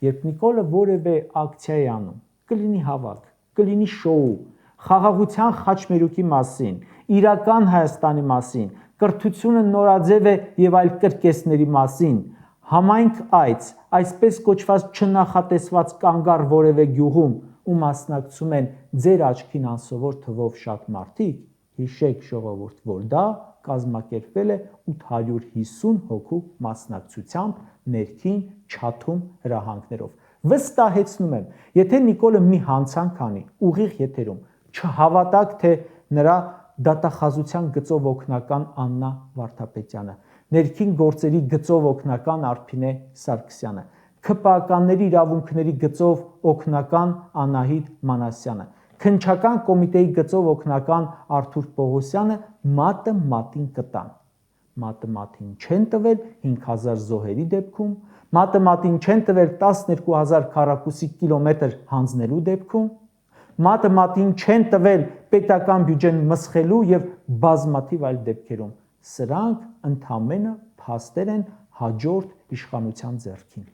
երբ Նիկոլը որևէ ակցիա է անում, կլինի հավաք, կլինի շոու, խաղաղության խաչմերուկի մասին, իրական Հայաստանի մասին, կրթությունը նորաձև է եւ այլ կրկեսների մասին, համայնք այց, այսպես կոչված չնախատեսված կանգառ որևէ գյուղում ու մասնակցում են ձեր աչքին անսովոր թվով շատ մարդիկ, հիշեք ժողովուրդ, որ դա կազմակերպվել է 850 հոգու մասնակցությամբ ներքին չաթում հրահանգներով։ Վստահեցնում եմ, եթե Նիկոլը մի հանցանք անի ուղիղ եթերում, չհավատաք, թե նրա դատախազության գծով օգնական Աննա Վարդապետյանը, ներքին գործերի գծով օգնական Արփինե Սարգսյանը, ՔՊԱ-կանների իրավունքների գծով օգնական Անահիտ Մանասյանը, քննչական կոմիտեի գծով օգնական Արթուր Պողոսյանը մատը մատին կտան։ Մատը մատին չեն տվել 5000 զոհերի դեպքում, մատը մատին չեն տվել 12000 քառակուսի կիլոմետր հանձնելու դեպքում, մատը մատին չեն տվել պետական բյուջեն մսխելու եւ բազմաթիվ այլ դեպքերում։ Սրանք ընդամենը փաստեր են հաջորդ իշխանության ձեռքին։